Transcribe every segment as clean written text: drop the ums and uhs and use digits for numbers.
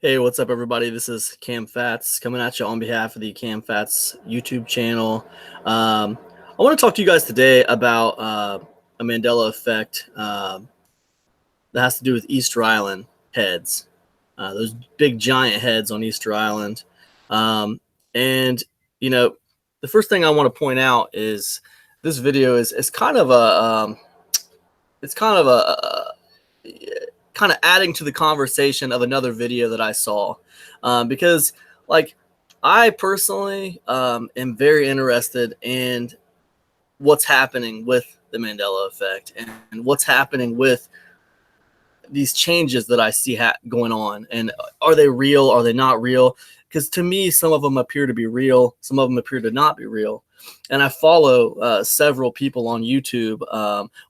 Hey, what's up, everybody? This is Cam Fats coming at you on behalf of the Cam Fats YouTube channel. I want to talk to you guys today about a Mandela effect that has to do with Easter Island heads, those big giant heads on Easter Island. And, you know, the first thing I want to point out is this video is kind of it's kind of kind of adding to the conversation of another video that I saw, because like I personally am very interested in what's happening with the Mandela effect and what's happening with these changes that I see going on, and are they real? Are they not real? Because to me, some of them appear to be real, some of them appear to not be real. And I follow several people on YouTube.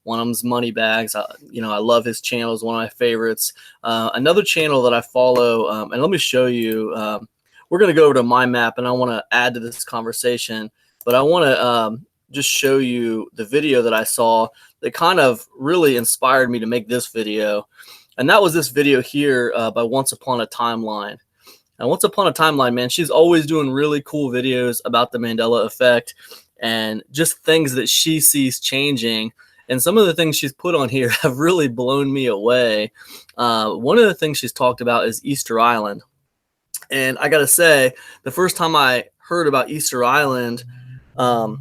One of them's Moneybags. I love his channel; it's one of my favorites. Another channel that I follow, and let me show you. We're going to go over to my map, and I want to add to this conversation, but I want to just show you the video that I saw that kind of really inspired me to make this video. And that was this video here by Once Upon a Timeline. And Once Upon a Timeline, man, she's always doing really cool videos about the Mandela effect and just things that she sees changing. And some of the things she's put on here have really blown me away. One of the things she's talked about is Easter Island. And I got to say, the first time I heard about Easter Island, the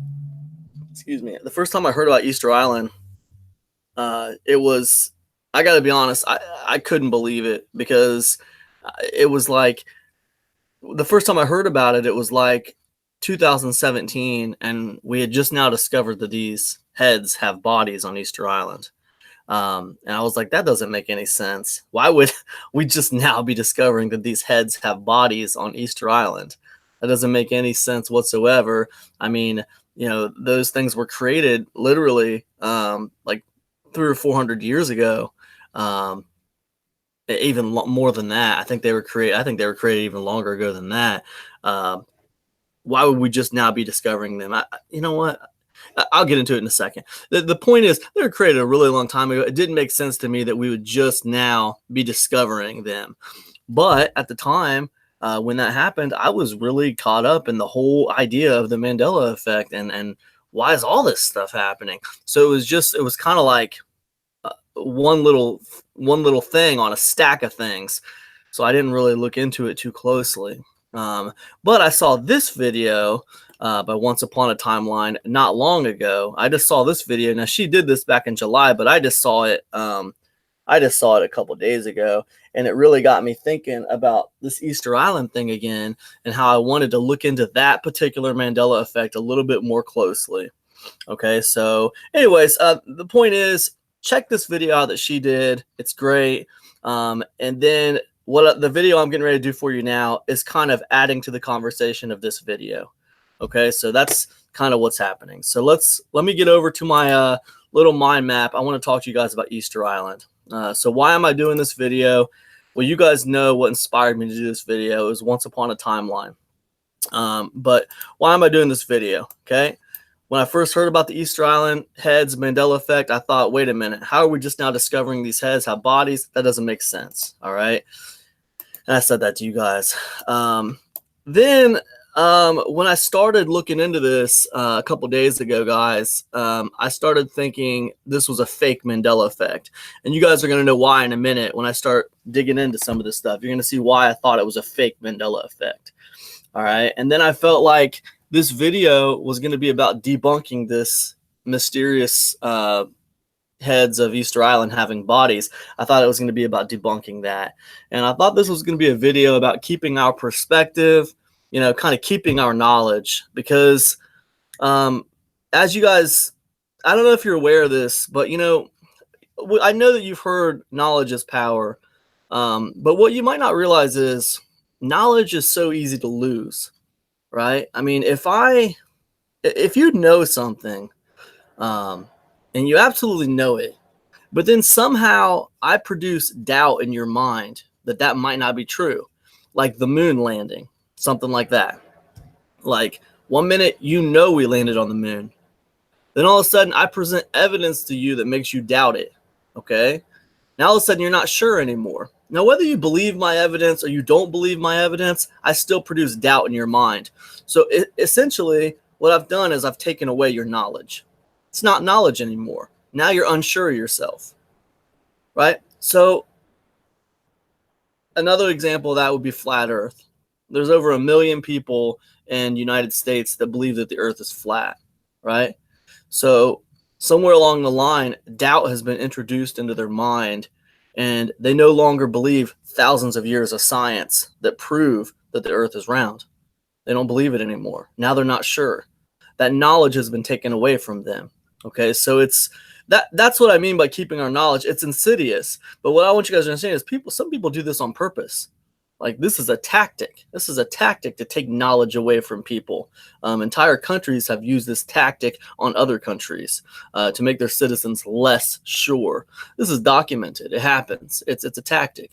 first time I heard about Easter Island, it was, I got to be honest, I couldn't believe it, because it was like, the first time I heard about it, it was like 2017, and we had just now discovered that these heads have bodies on Easter Island. And I was like, that doesn't make any sense. Why would we just now be discovering that these heads have bodies on Easter Island? That doesn't make any sense whatsoever. I mean, those things were created literally like 300 or 400 years ago. Even more than that. I think they were created even longer ago than that. Why would we just now be discovering them? You know what? I'll get into it in a second. The point is, they were created a really long time ago. It didn't make sense to me that we would just now be discovering them. But at the time, when that happened, I was really caught up in the whole idea of the Mandela effect and why is all this stuff happening? So it was kind of like one little thing on a stack of things. So I didn't really look into it too closely. But I saw this video by Once Upon a Timeline not long ago. I just saw this video. Now, she did this back in July, but I just saw it a couple days ago, and it really got me thinking about this Easter Island thing again, and how I wanted to look into that particular Mandela effect a little bit more closely. Okay, so anyways, the point is, check this video out that she did. It's great. And then the video I'm getting ready to do for you now is kind of adding to the conversation of this video. Okay, so that's kind of what's happening. So let me get over to my little mind map. I want to talk to you guys about Easter Island. So why am I doing this video? Well, you guys know what inspired me to do this video. It was Once Upon a Timeline. But why am I doing this video? Okay. When I first heard about the Easter Island heads, Mandela effect, I thought, wait a minute, how are we just now discovering these heads have bodies? That doesn't make sense. All right. And I said that to you guys. Then when I started looking into this a couple days ago, guys, I started thinking this was a fake Mandela effect. And you guys are going to know why in a minute when I start digging into some of this stuff. You're going to see why I thought it was a fake Mandela effect. All right. And then I felt like this video was going to be about debunking this mysterious heads of Easter Island having bodies. I thought it was going to be about debunking that. And I thought this was going to be a video about keeping our perspective, kind of keeping our knowledge. Because as you guys, I don't know if you're aware of this, but, I know that you've heard knowledge is power. But what you might not realize is knowledge is so easy to lose. Right? I mean, if you know something, and you absolutely know it, but then somehow I produce doubt in your mind that might not be true, like the moon landing, something like that. Like 1 minute, we landed on the moon. Then all of a sudden I present evidence to you that makes you doubt it. Okay. Now all of a sudden you're not sure anymore. Now, whether you believe my evidence or you don't believe my evidence, I still produce doubt in your mind. So essentially, what I've done is I've taken away your knowledge. It's not knowledge anymore. Now you're unsure of yourself, right? So another example of that would be flat Earth. There's over 1 million people in the United States that believe that the Earth is flat, right? So somewhere along the line, doubt has been introduced into their mind, and they no longer believe thousands of years of science that prove that the Earth is round. They don't believe it anymore. Now they're not sure. That knowledge has been taken away from them. Okay, so that's what I mean by keeping our knowledge. It's insidious, but what I want you guys to understand is some people do this on purpose. Like, this is a tactic. This is a tactic to take knowledge away from people. Entire countries have used this tactic on other countries to make their citizens less sure. This is documented. It happens. It's a tactic.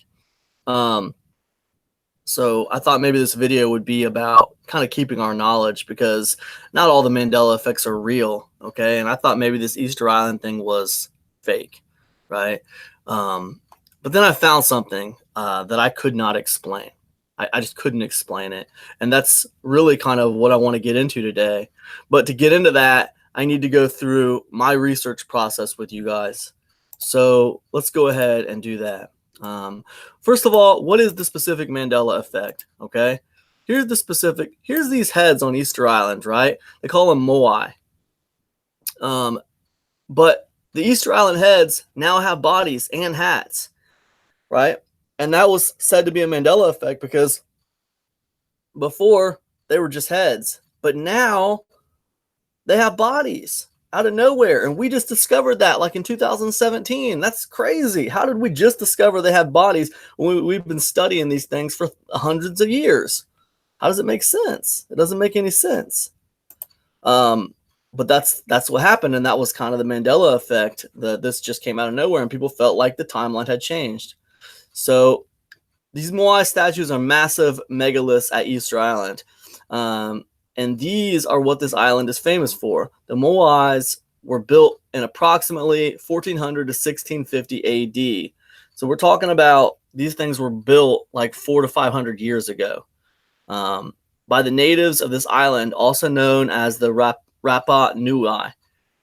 So I thought maybe this video would be about kind of keeping our knowledge, because not all the Mandela effects are real, okay? And I thought maybe this Easter Island thing was fake, right? But then I found something that I could not explain. I just couldn't explain it. And that's really kind of what I want to get into today. But to get into that, I need to go through my research process with you guys. So let's go ahead and do that. First of all, what is the specific Mandela effect? Okay, here's these heads on Easter Island, right? They call them Moai. But the Easter Island heads now have bodies and hats, right? And that was said to be a Mandela effect because before they were just heads, but now they have bodies out of nowhere. And we just discovered that like in 2017. That's crazy. How did we just discover they have bodies when we've been studying these things for hundreds of years? How does it make sense? It doesn't make any sense. But that's what happened. And that was kind of the Mandela effect. This just came out of nowhere and people felt like the timeline had changed. So these Moai statues are massive megaliths at Easter Island. And these are what this island is famous for. The Moais were built in approximately 1400 to 1650 AD. So we're talking about these things were built like 400 to 500 years ago by the natives of this island, also known as the Rapa Nui.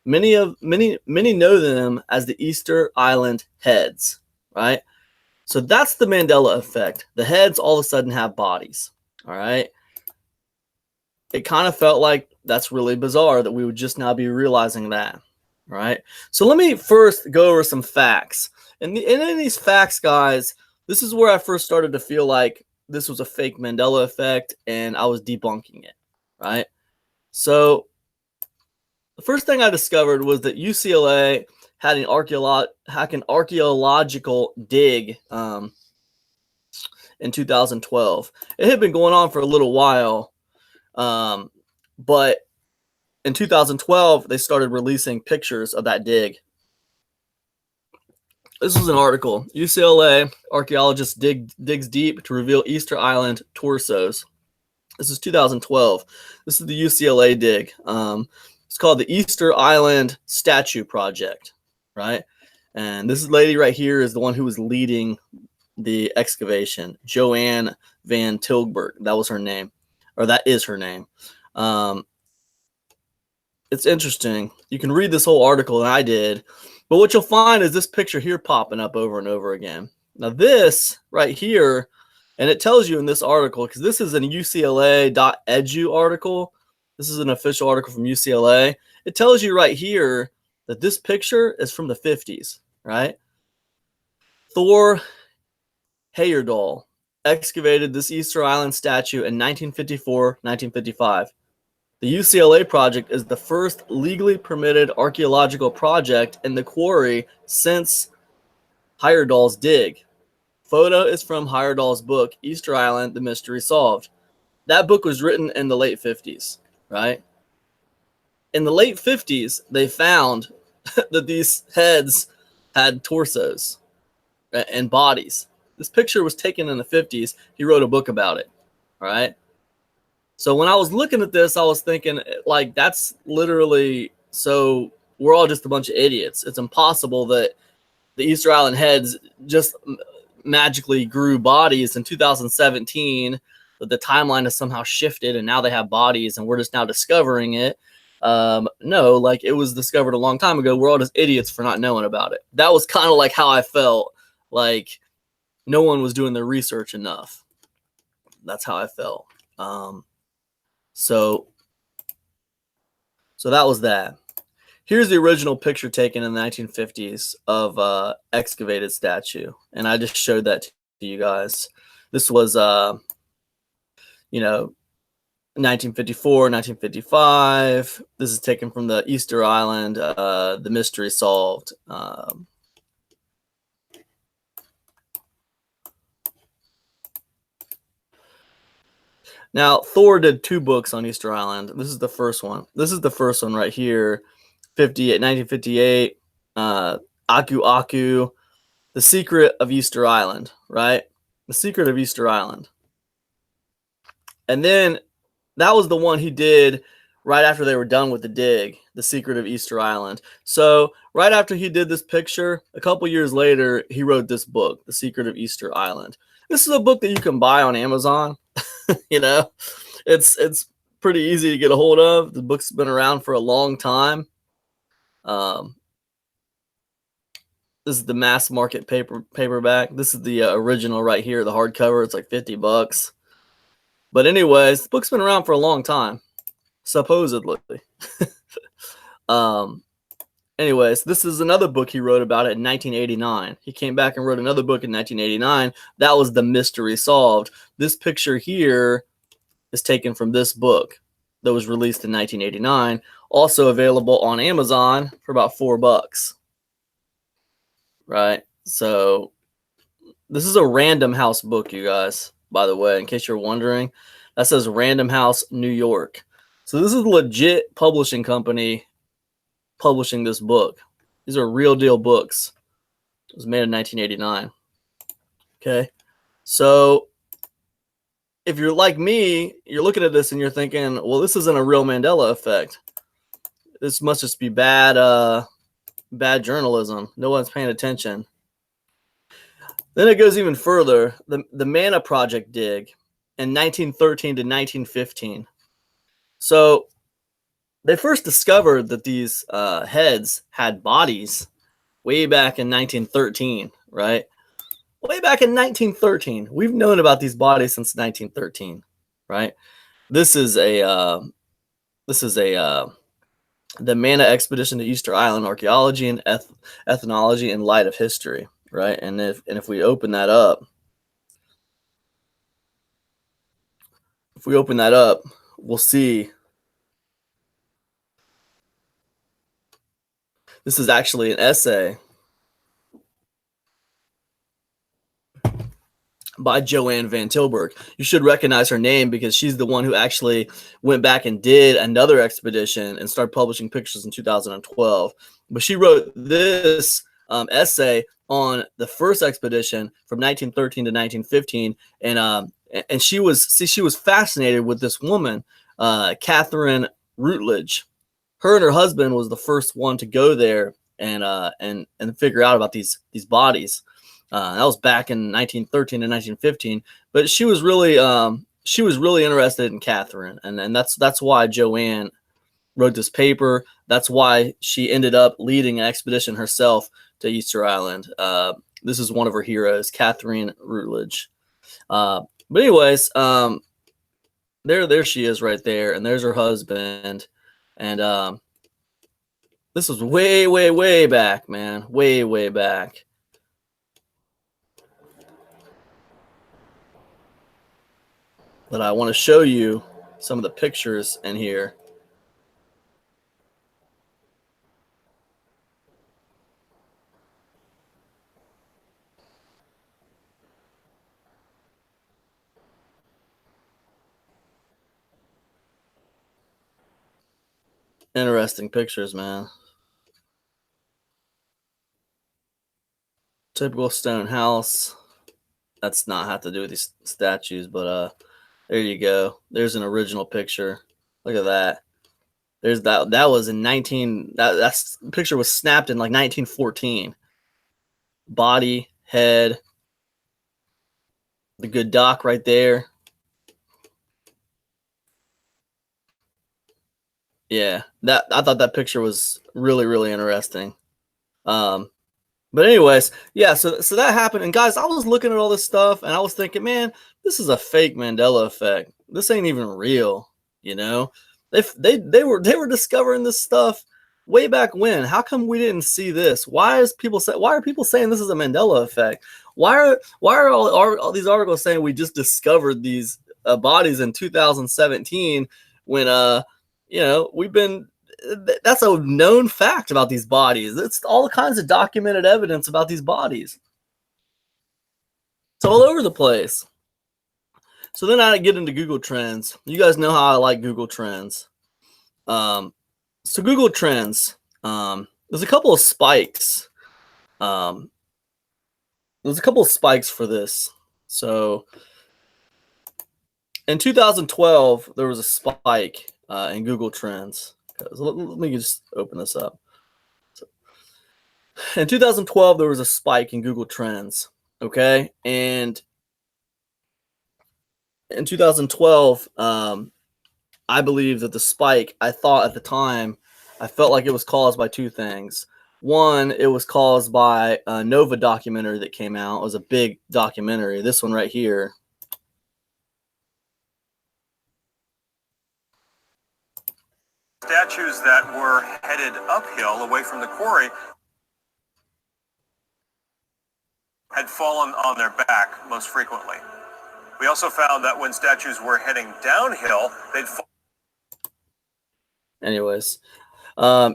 Many know them as the Easter Island heads, right? So that's the Mandela effect. The heads all of a sudden have bodies, all right? It kind of felt like that's really bizarre that we would just now be realizing that, right? So let me first go over some facts. And in these facts, guys, this is where I first started to feel like this was a fake Mandela effect and I was debunking it, right? So the first thing I discovered was that UCLA had an archaeological dig in 2012. It had been going on for a little while. But in 2012, they started releasing pictures of that dig. This was an article. UCLA archaeologists digs deep to reveal Easter Island torsos. This is 2012. This is the UCLA dig. It's called the Easter Island Statue Project, right? And this lady right here is the one who was leading the excavation, Joanne Van Tilburg. That was her name. Or that is her name. It's interesting. You can read this whole article, and I did. But what you'll find is this picture here popping up over and over again. Now this right here, and it tells you in this article, because this is a UCLA.edu article. This is an official article from UCLA. It tells you right here that this picture is from the 50s, right? Thor Heyerdahl excavated this Easter Island statue in 1954-1955. The UCLA project is the first legally permitted archaeological project in the quarry since Heyerdahl's dig. Photo is from Heyerdahl's book, Easter Island, The Mystery Solved. That book was written in the late 50s, right? In the late 50s, they found that these heads had torsos and bodies. This picture was taken in the 50s. He wrote a book about it, all right? So when I was looking at this, I was thinking, like, that's literally, so we're all just a bunch of idiots. It's impossible that the Easter Island heads just magically grew bodies in 2017, that the timeline has somehow shifted and now they have bodies and we're just now discovering it. No, like it was discovered a long time ago. We're all just idiots for not knowing about it. That was kind of like how I felt. Like no one was doing their research enough. That's how I felt. So that was that. Here's the original picture taken in the 1950s of excavated statue, and I just showed that to you guys. This was, 1954, 1955. This is taken from the Easter Island, The Mystery Solved. Now, Thor did 2 books on Easter Island. This is the first one. This is the first one right here, 1958, Aku Aku, The Secret of Easter Island, right? The Secret of Easter Island. And then that was the one he did right after they were done with the dig, The Secret of Easter Island. So right after he did this picture, a couple years later, he wrote this book, The Secret of Easter Island. This is a book that you can buy on Amazon. It's pretty easy to get a hold of. The book's been around for a long time. This is the mass market paperback. This is the original right here, the hardcover. It's like $50. But anyways, the book's been around for a long time, supposedly. Anyways, this is another book he wrote about it in 1989. He came back and wrote another book in 1989. That was The Mystery Solved. This picture here is taken from this book that was released in 1989. Also available on Amazon for about $4. Right? So this is a Random House book, you guys, by the way, in case you're wondering. That says Random House, New York. So this is a legit publishing company publishing this book. These are real deal books. It was made in 1989. Okay. So if you're like me, you're looking at this and you're thinking, well, this isn't a real Mandela effect. This must just be bad journalism. No one's paying attention. Then it goes even further. The Mana Project dig in 1913 to 1915. So they first discovered that these heads had bodies way back in 1913, right? Way back in 1913. We've known about these bodies since 1913, right? This is the Mana Expedition to Easter Island, Archaeology and Ethnology in Light of History, right? And if we open that up, we'll see. This is actually an essay by Joanne Van Tilburg. You should recognize her name because she's the one who actually went back and did another expedition and started publishing pictures in 2012. But she wrote this essay on the first expedition from 1913 to 1915, and she was fascinated with this woman, Catherine Routledge. Her and her husband was the first one to go there and figure out about these bodies. That was back in 1913 and 1915. But she was really interested in Catherine, and that's why Joanne wrote this paper. That's why she ended up leading an expedition herself to Easter Island. This is one of her heroes, Catherine Routledge. But anyways, there she is right there, and there's her husband. And this was way, way, way back, man. Way, way back. But I want to show you some of the pictures in here. Interesting pictures, man. Typical stone house. That's not have to do with these statues, but there you go. There's an original picture. Look at that. There's that. That was in that picture was snapped in like 1914. Body, head, The good doc right there. Yeah, that I thought that picture was really, really interesting. Um, but anyways, yeah, so that happened. And guys, I was looking at all this stuff and I was thinking, man, this is a fake Mandela effect. This ain't even real, you know? They were discovering this stuff way back when. How come we didn't see this? Why are people saying this is a Mandela effect? Why are all these articles saying we just discovered these bodies in 2017 when we've been that's a known fact about these bodies. It's all kinds of documented evidence about these bodies. It's all over the place. So then I get into Google Trends. You guys know how I like Google Trends. So Google Trends, there's a couple of spikes. There's a couple of spikes for this. So in 2012, there was a spike in Google Trends. Let me just open this up. In 2012, there was a spike in Google Trends. Okay. And in 2012, I believe that the spike, I thought at the time, I felt like it was caused by two things. One, it was caused by a Nova documentary that came out. It was a big documentary. This one right here. Statues that were headed uphill away from the quarry had fallen on their back most frequently. We also found that when statues were heading downhill, they'd fall. Anyways,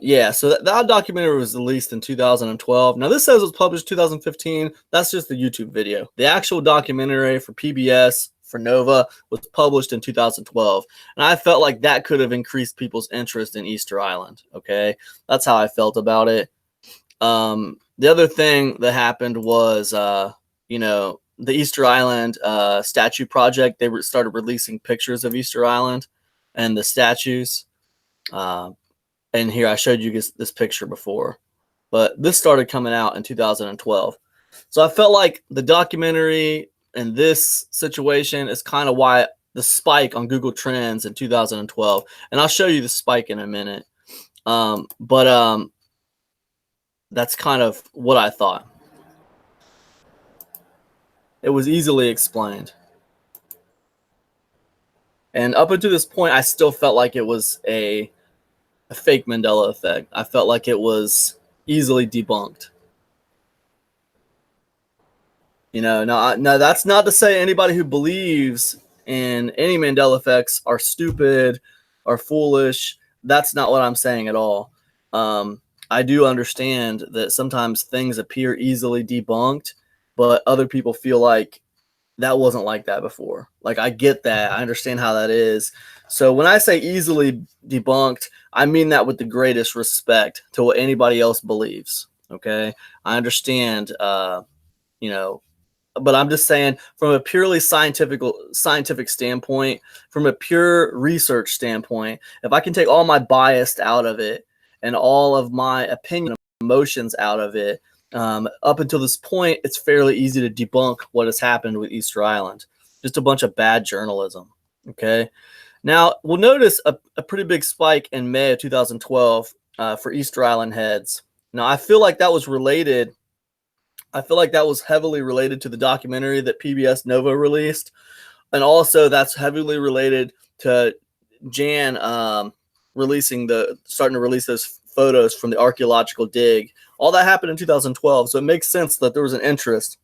yeah, so that documentary was released in 2012. Now, this says it was published 2015. That's just the YouTube video. The actual documentary for PBS, for Nova, was published in 2012. And I felt like that could have increased people's interest in Easter Island. Okay, that's how I felt about it. The other thing that happened was, the Easter Island statue project. They started releasing pictures of Easter Island and the statues. And here I showed you this picture before, but this started coming out in 2012. So I felt like the documentary and this situation is kind of why the spike on Google Trends in 2012. And I'll show you the spike in a minute. But that's kind of what I thought. It was easily explained. And up until this point, I still felt like it was a fake Mandela effect. I felt like it was easily debunked. Now that's not to say anybody who believes in any Mandela effects are stupid or foolish. That's not what I'm saying at all. I do understand that sometimes things appear easily debunked, but other people feel like that wasn't like that before. Like, I get that. I understand how that is. So when I say easily debunked, I mean that with the greatest respect to what anybody else believes. Okay. I understand, but I'm just saying from a purely scientific standpoint, from a pure research standpoint, if I can take all my bias out of it and all of my opinion emotions out of it, up until this point, it's fairly easy to debunk what has happened with Easter Island. Just a bunch of bad journalism. Okay. Now, we'll notice a pretty big spike in May of 2012 for Easter Island heads. Now, I feel like that was related. I feel like that was heavily related to the documentary that PBS Nova released. And also that's heavily related to Jan starting to release those photos from the archaeological dig. All that happened in 2012, so it makes sense that there was an interest.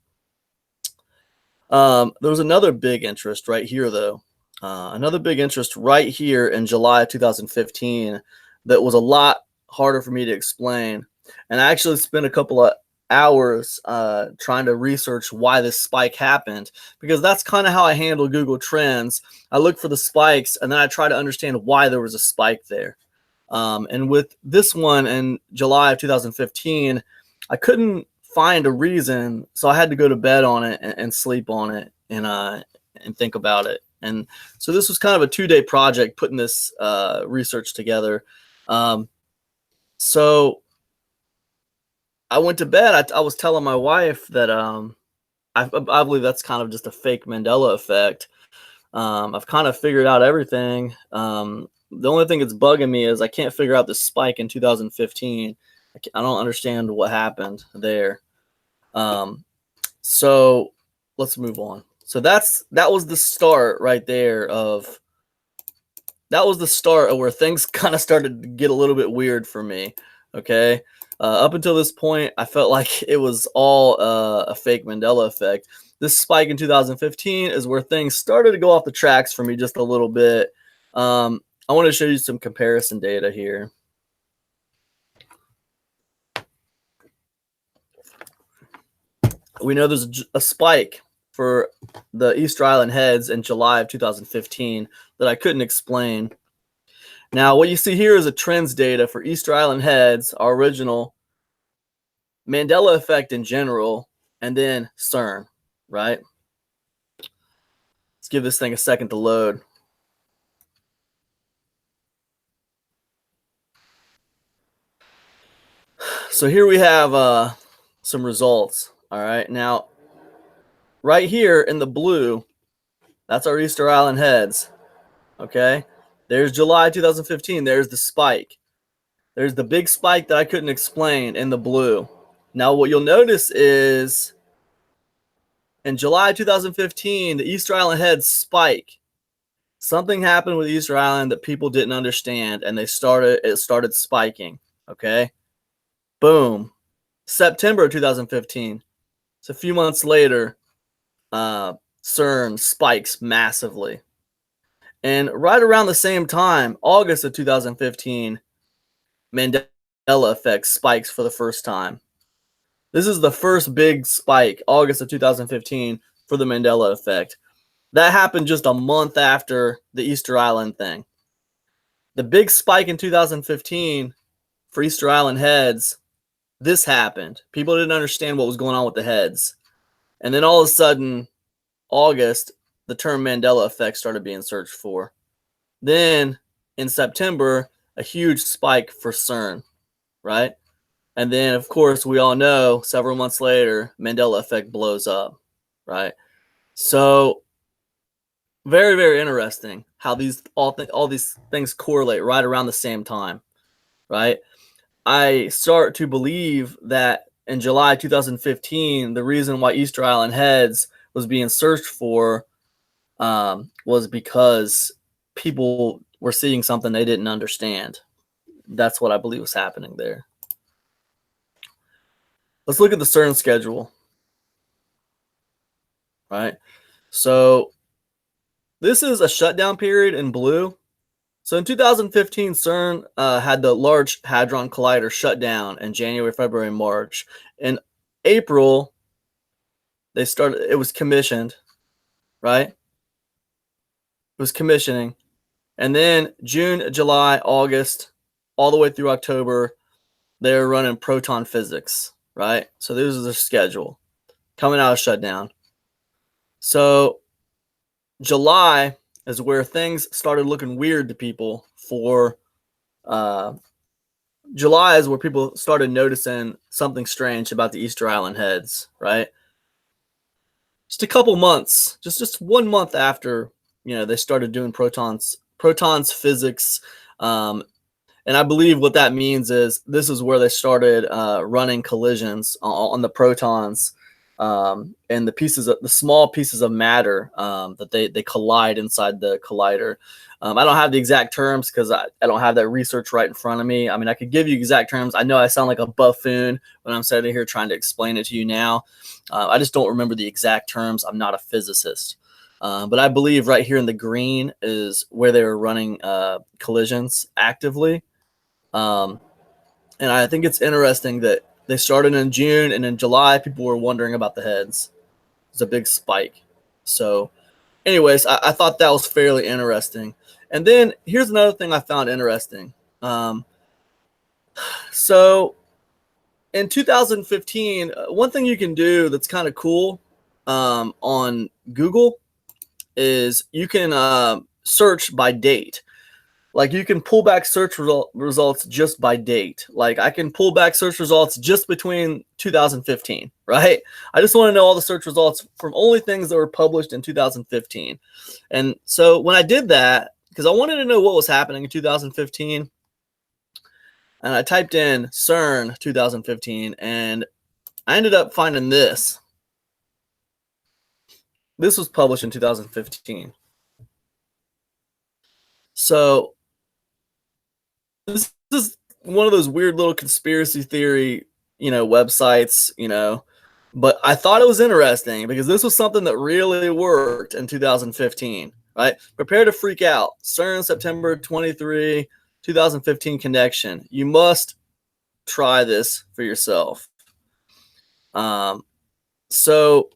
There was another big interest right here, though. Another big interest right here in July of 2015 that was a lot harder for me to explain. And I actually spent a couple of hours trying to research why this spike happened, because that's kind of how I handle Google Trends. I look for the spikes and then I try to understand why there was a spike there. And with this one in July of 2015, I couldn't find a reason, so I had to go to bed on it and sleep on it and think about it. And so this was kind of a 2-day project putting this research together. So I went to bed. I was telling my wife that I believe that's kind of just a fake Mandela effect. I've kind of figured out everything. The only thing that's bugging me is I can't figure out this spike in 2015. I don't understand what happened there. So let's move on. So that was the start right there of where things kind of started to get a little bit weird for me. Okay. Up until this point, I felt like it was all a fake Mandela effect. This spike in 2015 is where things started to go off the tracks for me just a little bit. I want to show you some comparison data here. We know there's a spike for the Easter Island heads in July of 2015 that I couldn't explain. Now, what you see here is a trends data for Easter Island heads, our original, Mandela effect in general, and then CERN, right? Let's give this thing a second to load. So here we have some results. All right, now right here in the blue, that's our Easter Island heads. Okay, there's July 2015. There's the spike. There's the big spike that I couldn't explain in the blue. Now what you'll notice is in July 2015, the Easter Island heads spike. Something happened with Easter Island that people didn't understand, and it started spiking. Okay, boom. September 2015. It's a few months later. CERN spikes massively. And right around the same time, August of 2015, Mandela Effect spikes for the first time. This is the first big spike, August of 2015, for the Mandela Effect. That happened just a month after the Easter Island thing. The big spike in 2015 for Easter Island heads, this happened. People didn't understand what was going on with the heads. And then all of a sudden, August, the term Mandela effect started being searched for. Then in September, a huge spike for CERN, right? And then, of course, we all know several months later, Mandela effect blows up, right? So very, very interesting how all these things correlate right around the same time, right? I start to believe that in July 2015, the reason why Easter Island heads was being searched for was because people were seeing something they didn't understand. That's what I believe was happening there. Let's look at the CERN schedule. Right. So this is a shutdown period in blue. So in 2015, CERN had the Large Hadron Collider shut down in January, February, and March. In April, it was commissioned, right? It was commissioning. And then June, July, August, all the way through October, they're running proton physics, right? So this is their schedule coming out of shutdown. So July is where things started looking weird to people for July is where people started noticing something strange about the Easter Island heads, right? Just a couple months, just 1 month after, they started doing protons physics. And I believe what that means is this is where they started running collisions on the protons and the small pieces of matter that they collide inside the collider. I don't have the exact terms because I don't have that research right in front of me. I mean, I could give you exact terms. I know I sound like a buffoon when I'm sitting here trying to explain it to you now. I just don't remember the exact terms. I'm not a physicist. But I believe right here in the green is where they were running collisions actively. And I think it's interesting that they started in June, and in July, people were wondering about the heads. It's a big spike. So anyways, I thought that was fairly interesting. And then here's another thing I found interesting. So in 2015, one thing you can do that's kind of cool on Google is you can search by date. Like you can pull back search results just by date. Like I can pull back search results just between 2015, right? I just want to know all the search results from only things that were published in 2015. And so when I did that, because I wanted to know what was happening in 2015, and I typed in CERN 2015, and I ended up finding this. This was published in 2015. So this is one of those weird little conspiracy theory, websites, but I thought it was interesting because this was something that really worked in 2015, right? Prepare to freak out. CERN September 23, 2015 connection. You must try this for yourself. So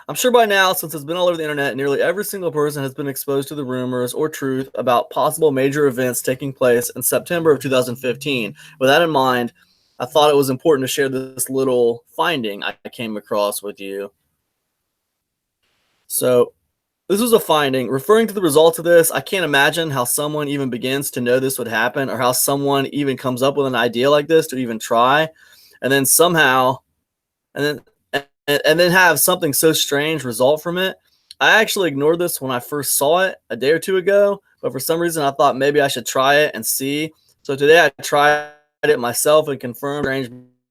I'm sure by now, since it's been all over the internet, nearly every single person has been exposed to the rumors or truth about possible major events taking place in September of 2015. With that in mind, I thought it was important to share this little finding I came across with you. So this was a finding. Referring to the results of this, I can't imagine how someone even begins to know this would happen, or how someone even comes up with an idea like this to even try, and then somehow, and then have something so strange result from it. I actually ignored this when I first saw it a day or two ago, but for some reason I thought maybe I should try it and see. So today I tried it myself and confirmed strange,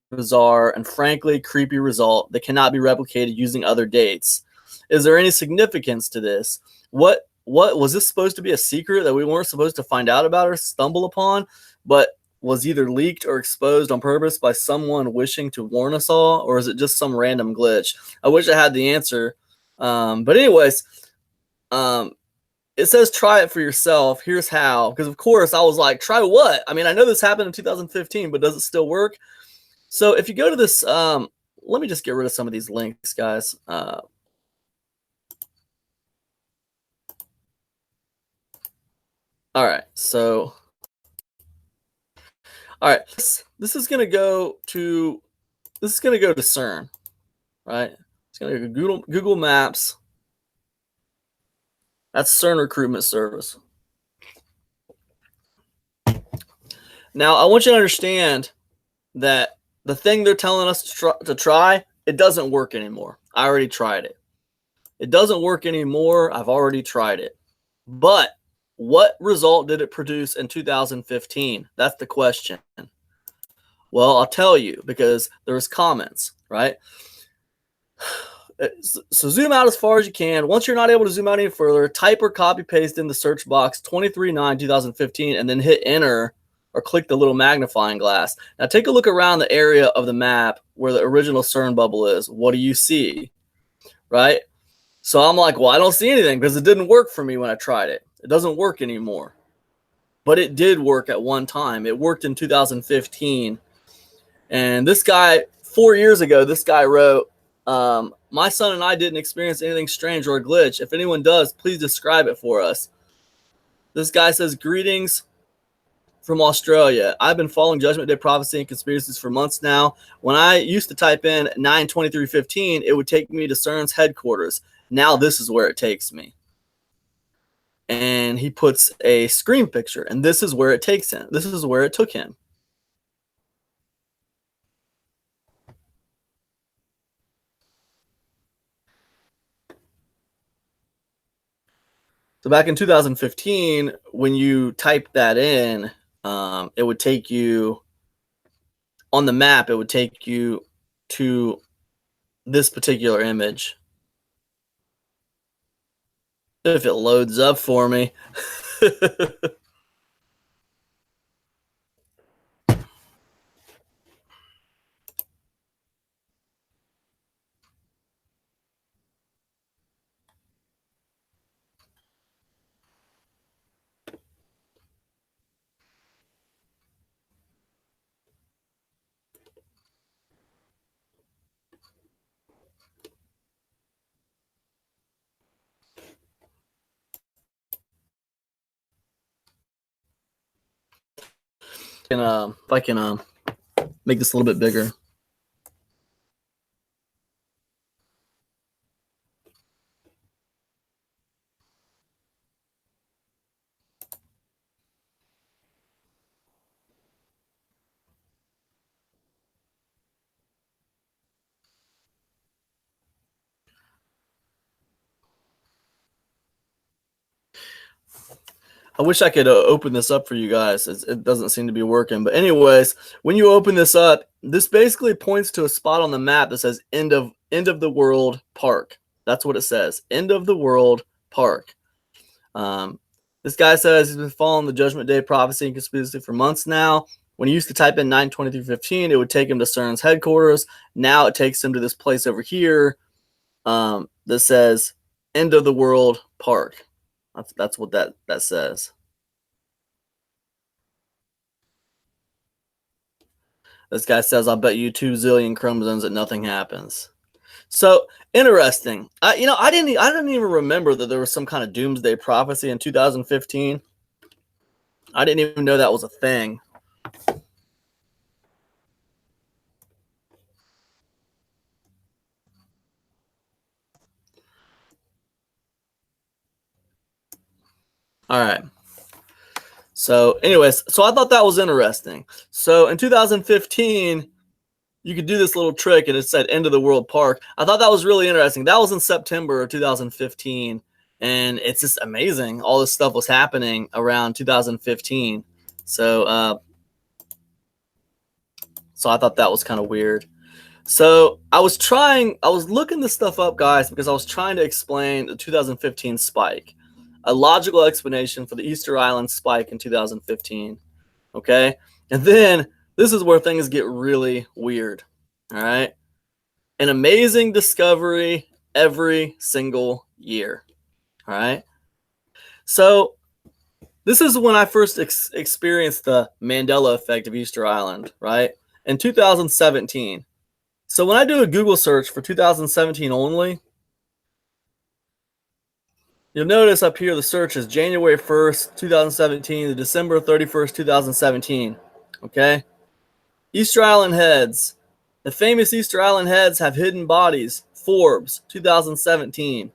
bizarre, and frankly creepy result that cannot be replicated using other dates. Is there any significance to this? What was this supposed to be a secret that we weren't supposed to find out about or stumble upon, but was either leaked or exposed on purpose by someone wishing to warn us all, or is it just some random glitch? I wish I had the answer. But anyways, it says try it for yourself. Here's how. Because of course I was like, try what? I mean, I know this happened in 2015, but does it still work? So if you go to this, let me just get rid of some of these links, guys. All right, so all right, this is gonna go to CERN, right? It's gonna go to Google Maps. That's CERN recruitment service. Now I want you to understand that the thing they're telling us to try, it doesn't work anymore. I already tried it. It doesn't work anymore. I've already tried it. But what result did it produce in 2015? That's the question. Well, I'll tell you, because there's comments, right? So zoom out as far as you can. Once you're not able to zoom out any further, type or copy paste in the search box 23/9/2015 and then hit enter or click the little magnifying glass. Now take a look around the area of the map where the original CERN bubble is. What do you see? Right? So I'm like, well, I don't see anything because it didn't work for me when I tried it. It doesn't work anymore. But it did work at one time. It worked in 2015. And this guy, 4 years ago, this guy wrote, my son and I didn't experience anything strange or a glitch. If anyone does, please describe it for us. This guy says, greetings from Australia. I've been following Judgment Day prophecy and conspiracies for months now. When I used to type in 9/23/15, it would take me to CERN's headquarters. Now this is where it takes me. And he puts a screen picture, and this is where it takes him. This is where it took him. So back in 2015, when you type that in, it would take you on the map. It would take you to this particular image. If it loads up for me. If I can make this a little bit bigger. I wish I could open this up for you guys. It doesn't seem to be working. But anyways, when you open this up, this basically points to a spot on the map that says end of the world park. That's what it says. End of the world park. This guy says he's been following the Judgment Day prophecy and conspiracy for months now. When he used to type in 92315, it would take him to CERN's headquarters. Now it takes him to this place over here that says end of the world park. That's what that says. This guy says, "I'll bet you 2 zillion chromosomes that nothing happens." So interesting. I didn't even remember that there was some kind of doomsday prophecy in 2015. I didn't even know that was a thing. All right. So anyways, so I thought that was interesting. So in 2015, you could do this little trick and it said end of the world park. I thought that was really interesting. That was in September of 2015. And it's just amazing. All this stuff was happening around 2015. So I thought that was kind of weird. So I was looking this stuff up, guys, because I was trying to explain the 2015 spike. A logical explanation for the Easter Island spike in 2015. Okay? And then this is where things get really weird. All right? An amazing discovery every single year. All right? So this is when I first experienced the Mandela Effect of Easter Island, right? In 2017. So when I do a Google search for 2017 only, you'll notice up here the search is January 1st, 2017 to December 31st, 2017. Okay? Easter Island heads. The famous Easter Island heads have hidden bodies. Forbes, 2017.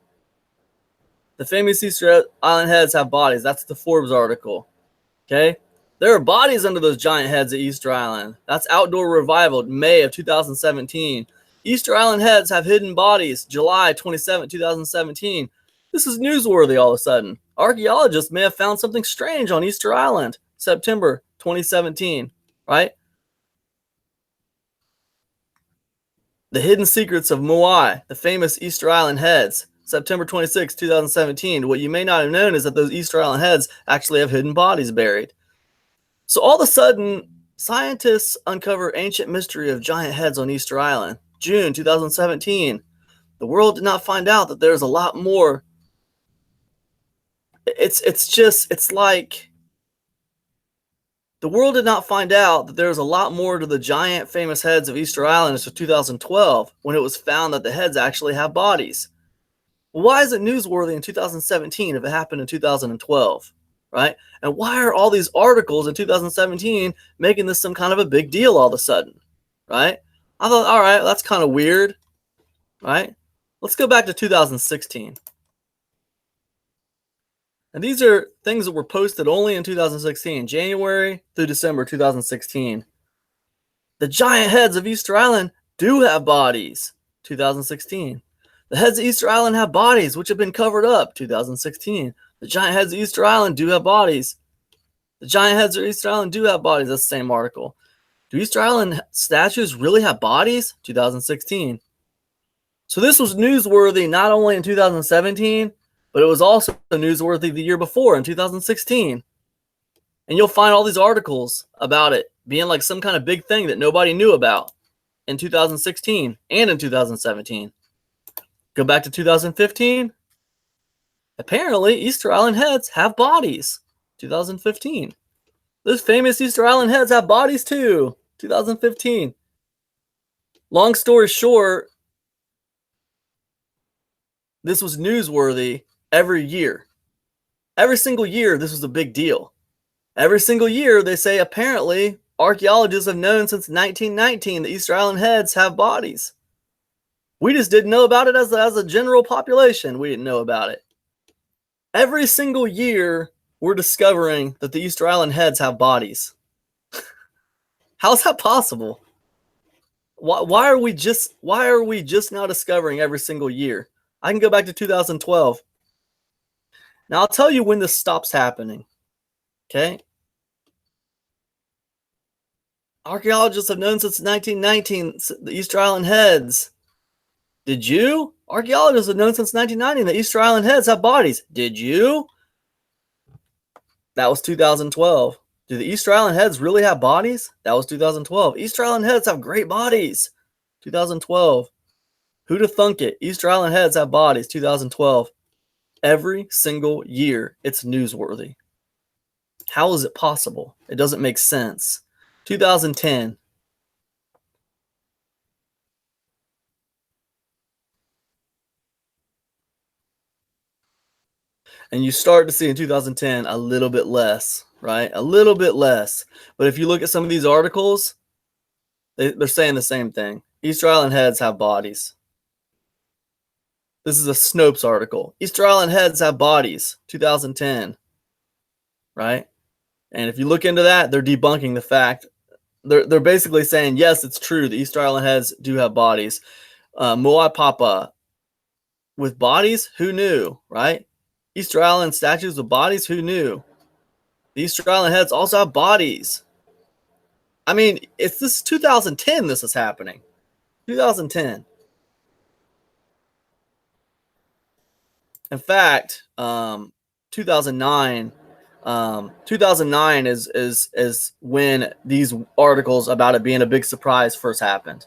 The famous Easter Island heads have bodies. That's the Forbes article. Okay? There are bodies under those giant heads at Easter Island. That's Outdoor Revival, May of 2017. Easter Island heads have hidden bodies, July 27, 2017. This is newsworthy all of a sudden. Archaeologists may have found something strange on Easter Island, September 2017, right? The Hidden Secrets of Moai, the famous Easter Island heads, September 26, 2017. What you may not have known is that those Easter Island heads actually have hidden bodies buried. So all of a sudden, scientists uncover ancient mystery of giant heads on Easter Island, June 2017. The world did not find out that there's a lot more. It's like the world did not find out that there's a lot more to the giant famous heads of Easter Island until 2012, when it was found that the heads actually have bodies. Why is it newsworthy in 2017 if it happened in 2012, right? And why are all these articles in 2017 making this some kind of a big deal all of a sudden, right? I thought, all right, that's kind of weird, right? Let's go back to 2016. And these are things that were posted only in 2016, January through December 2016. The giant heads of Easter Island do have bodies, 2016. The heads of Easter Island have bodies which have been covered up, 2016. The giant heads of Easter Island do have bodies. The giant heads of Easter Island do have bodies. That's the same article. Do Easter Island statues really have bodies? 2016. So this was newsworthy not only in 2017, but it was also newsworthy the year before in 2016. And you'll find all these articles about it being like some kind of big thing that nobody knew about in 2016 and in 2017. Go back to 2015. Apparently, Easter Island heads have bodies. 2015. Those famous Easter Island heads have bodies too. 2015. Long story short, this was newsworthy every year. Every single year, this was a big deal. Every single year, they say apparently archaeologists have known since 1919 that Easter Island heads have bodies. We just didn't know about it as a general population. We didn't know about it. Every single year, we're discovering that the Easter Island heads have bodies. How is that possible? Why are we just now discovering every single year? I can go back to 2012. Now I'll tell you when this stops happening. Okay. Archaeologists have known since 1919 the Easter Island heads. Did you? Archaeologists have known since 1990 that Easter Island heads have bodies. Did you? That was 2012. Do the Easter Island heads really have bodies? That was 2012. Easter Island heads have great bodies. 2012. Who'd have thunk it? Easter Island heads have bodies. 2012. Every single year, it's newsworthy. How is it possible? It doesn't make sense. 2010. And you start to see in 2010 a little bit less, right? A little bit less. But if you look at some of these articles, they're saying the same thing. Easter Island heads have bodies. This is a Snopes article. Easter Island heads have bodies, 2010, right? And if you look into that, they're debunking the fact. They're basically saying, yes, it's true. The Easter Island heads do have bodies. Moai Papa with bodies? Who knew, right? Easter Island statues with bodies? Who knew? The Easter Island heads also have bodies. I mean, it's this 2010 this is happening. 2010. In fact, 2009 is when these articles about it being a big surprise first happened.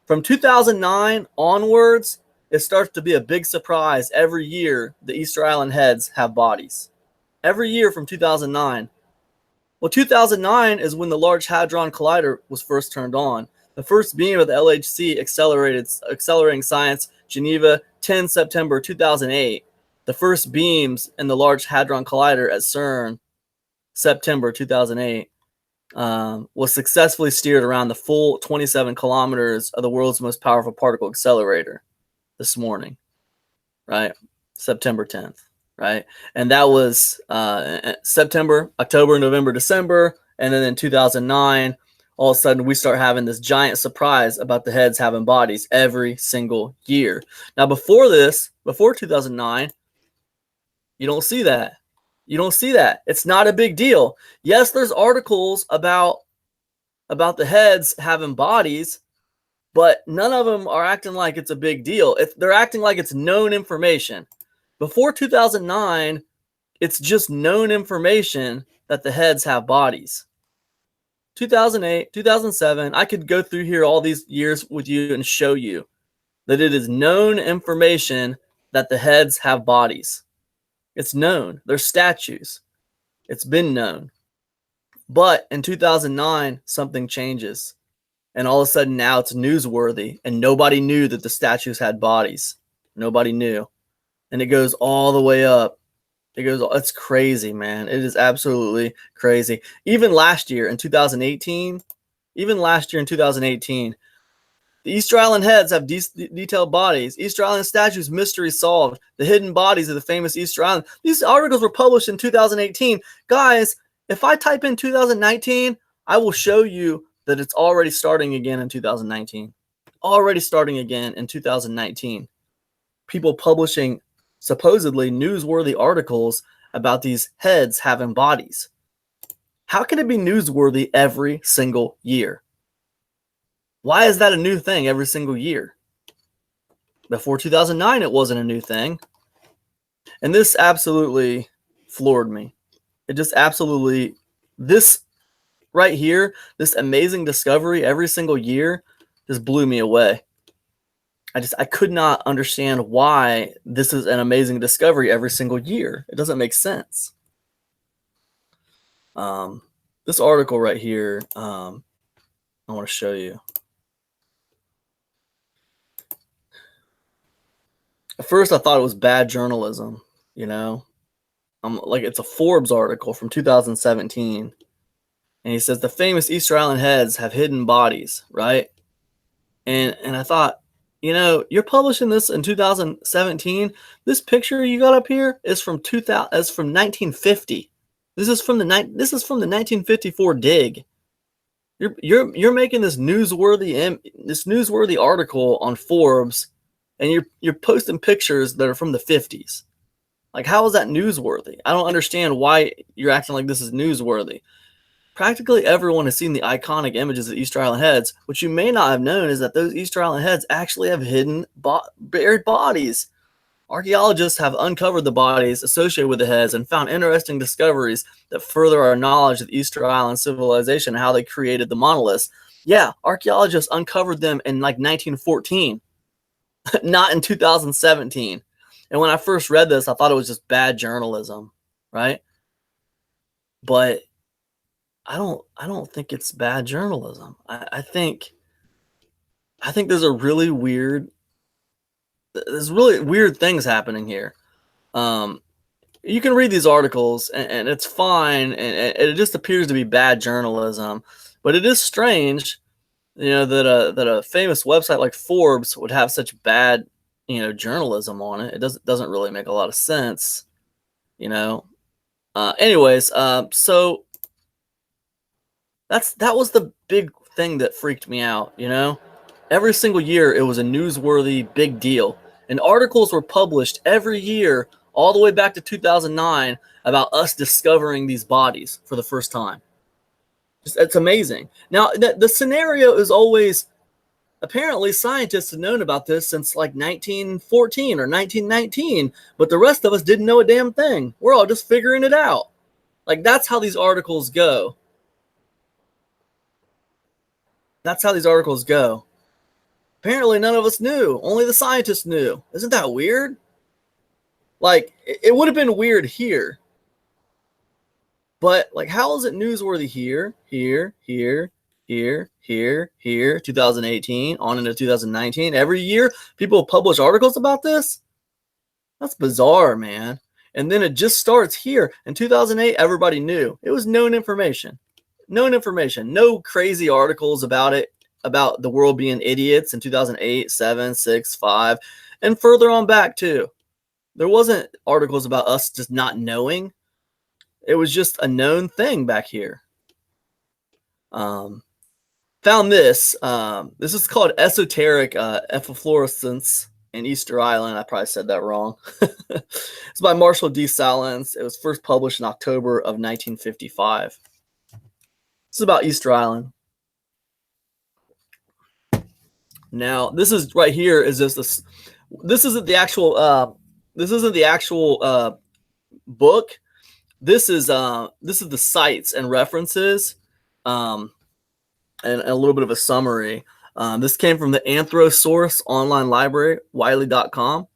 From 2009 onwards, it starts to be a big surprise every year the Easter Island heads have bodies. Every year from 2009. Well, 2009 is when the Large Hadron Collider was first turned on. The first beam of the LHC Accelerating Science, Geneva, 10 September 2008. The first beams in the Large Hadron Collider at CERN, September 2008, was successfully steered around the full 27 kilometers of the world's most powerful particle accelerator this morning, right? September 10th, right? And that was September, October, November, December. And then in 2009, all of a sudden we start having this giant surprise about the heads having bodies every single year. Now, before this, before 2009, you don't see that. You don't see that. It's not a big deal. Yes, there's articles about the heads having bodies, but none of them are acting like it's a big deal. They're acting like it's known information. Before 2009, it's just known information that the heads have bodies. 2008, 2007, I could go through here all these years with you and show you that it is known information that the heads have bodies. It's known. They're statues. It's been known. But in 2009, something changes. And all of a sudden now it's newsworthy. And nobody knew that the statues had bodies. Nobody knew. And it goes all the way up. It's crazy, man. It is absolutely crazy. Even last year in 2018, the Easter Island heads have detailed bodies. Easter Island statues, mystery solved. The hidden bodies of the famous Easter Island. These articles were published in 2018. Guys, if I type in 2019, I will show you that it's already starting again in 2019. Already starting again in 2019. People publishing supposedly newsworthy articles about these heads having bodies. How can it be newsworthy every single year? Why is that a new thing every single year? Before 2009, it wasn't a new thing. And this absolutely floored me. It just absolutely, this right here, this amazing discovery every single year just blew me away. I could not understand why this is an amazing discovery every single year. It doesn't make sense. This article right here, I want to show you. At first, I thought it was bad journalism, you know. Like it's a Forbes article from 2017. And he says the famous Easter Island heads have hidden bodies, right? And I thought, you know, you're publishing this in 2017. This picture you got up here is from 1950. This is from the 1954 dig. You're making this newsworthy article on Forbes, and you're posting pictures that are from the 50s. Like, how is that newsworthy? I don't understand why you're acting like this is newsworthy. Practically everyone has seen the iconic images of Easter Island heads. What you may not have known is that those Easter Island heads actually have hidden buried bodies. Archaeologists have uncovered the bodies associated with the heads and found interesting discoveries that further our knowledge of Easter Island civilization and how they created the monoliths. Yeah, archaeologists uncovered them in like 1914, not in 2017. And when I first read this, I thought it was just bad journalism, right? But I don't think it's bad journalism. I think there's really weird things happening here. You can read these articles and it's fine, and it just appears to be bad journalism. But it is strange, that a famous website like Forbes would have such bad, journalism on it. It doesn't really make a lot of sense, Anyways, so that was the big thing that freaked me out, Every single year it was a newsworthy big deal. And articles were published every year all the way back to 2009 about us discovering these bodies for the first time. It's amazing. Now, the scenario is always, apparently scientists have known about this since like 1914 or 1919, but the rest of us didn't know a damn thing. We're all just figuring it out. Like, that's how these articles go. Apparently none of us knew. Only the scientists knew. Isn't that weird? Like, it would have been weird here. But, like, how is it newsworthy here, 2018, on into 2019? Every year, people publish articles about this? That's bizarre, man. And then it just starts here. In 2008, everybody knew. It was known information. No crazy articles about it, about the world being idiots in 2008, 7, 6, 5, and further on back too. There wasn't articles about us just not knowing. It was just a known thing back here. Found this. This is called Esoteric Epifluorescence in Easter Island. I probably said that wrong. It's by Marshall D. Salins. It was first published in October of 1955. This is about Easter Island. Now, this is right here. Is this? This isn't the actual. This isn't the actual book. This is the sites and references, and a little bit of a summary. This came from the Anthrosource online library, Wiley.com.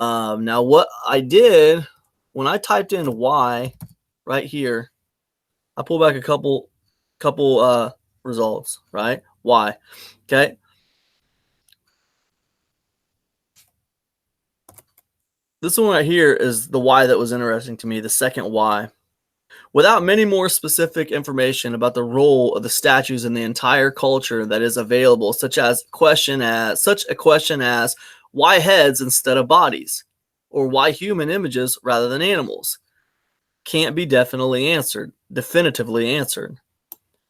Now, what I did when I typed in Y right here, I pulled back a couple results. Right, Y. Okay. This one right here is the why that was interesting to me, the second why. Without many more specific information about the role of the statues in the entire culture that is available, such a question as why heads instead of bodies, or why human images rather than animals, can't be definitively answered.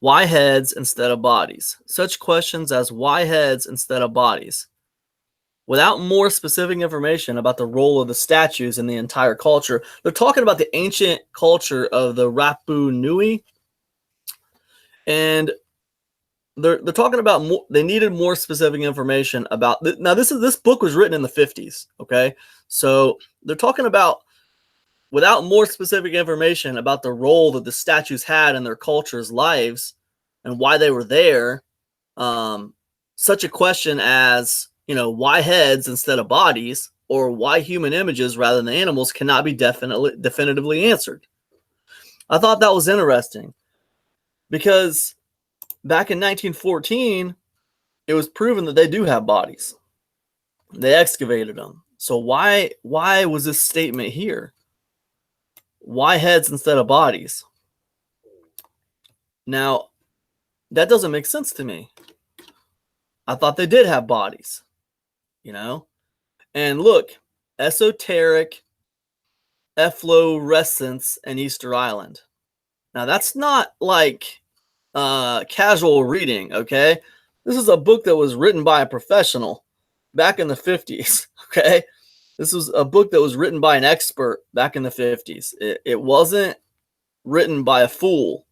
Why heads instead of bodies? Such questions as why heads instead of bodies. Without more specific information about the role of the statues in the entire culture. They're talking about the ancient culture of the Rapu Nui. And they're talking about they needed more specific information about. Now, this book was written in the 50s, okay? So they're talking about without more specific information about the role that the statues had in their culture's lives and why they were there. Such a question as, why heads instead of bodies, or why human images rather than animals cannot be definitively answered. I thought that was interesting because back in 1914, it was proven that they do have bodies. They excavated them. So why was this statement here? Why heads instead of bodies? Now, that doesn't make sense to me. I thought they did have bodies. And look, Esoteric Epifluorescence in Easter Island. Now, that's not like casual reading, okay? This is a book that was written by a professional back in the 50s, okay? This was a book that was written by an expert back in the 50s. It wasn't written by a fool.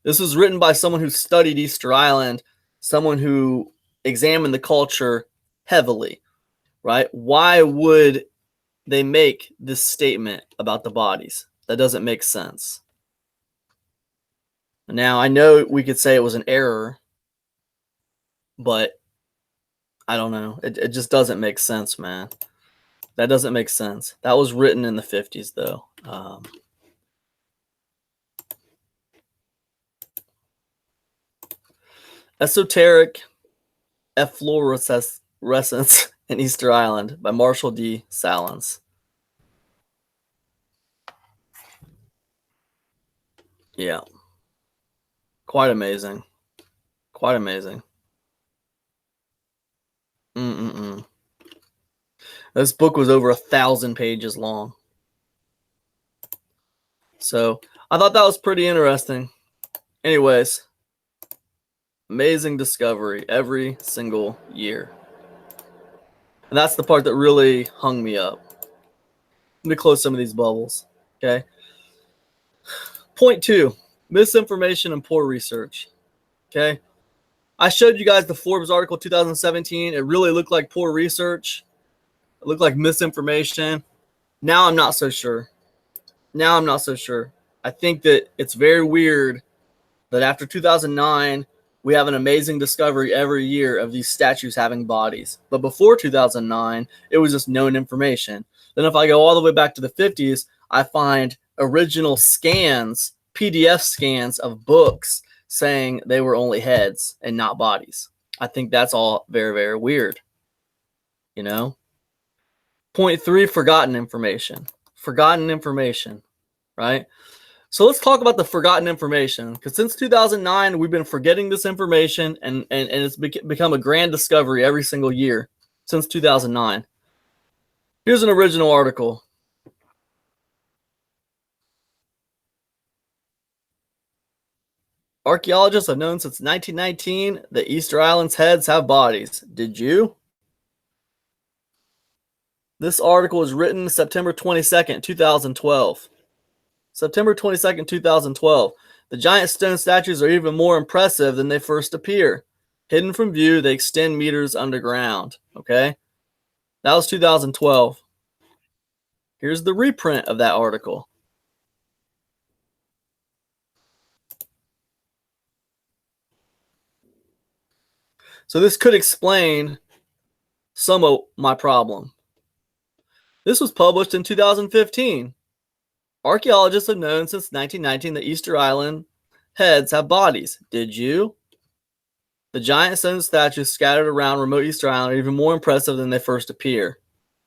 This was written by someone who studied Easter Island, someone who examined the culture heavily, right? Why would they make this statement about the bodies? That doesn't make sense. Now, I know we could say it was an error, but I don't know. It just doesn't make sense, man. That doesn't make sense. That was written in the 50s, though. Esoteric Epifluorescence in Easter Island by Marshall D. Salins. Yeah. Quite amazing. Quite amazing. This book was over 1,000 pages long. So I thought that was pretty interesting. Anyways, amazing discovery every single year. And that's the part that really hung me up. Let me close some of these bubbles. Okay. Point 2, misinformation and poor research. Okay. I showed you guys the Forbes article 2017. It really looked like poor research. It looked like misinformation. Now I'm not so sure. I think that it's very weird that after 2009, we have an amazing discovery every year of these statues having bodies. But before 2009, it was just known information. Then if I go all the way back to the 50s, I find original scans, PDF scans of books saying they were only heads and not bodies. I think that's all very, very weird. You know? Point 3, forgotten information. Forgotten information, right? So let's talk about the forgotten information, because since 2009, we've been forgetting this information, and it's become a grand discovery every single year since 2009. Here's an original article. Archaeologists have known since 1919 that Easter Island's heads have bodies. Did you? This article was written September 22nd, 2012. September 22nd, 2012. The giant stone statues are even more impressive than they first appear. Hidden from view, they extend meters underground. Okay? That was 2012. Here's the reprint of that article. So this could explain some of my problem. This was published in 2015. Archaeologists have known since 1919 that Easter Island heads have bodies. Did you? The giant stone statues scattered around remote Easter Island are even more impressive than they first appear.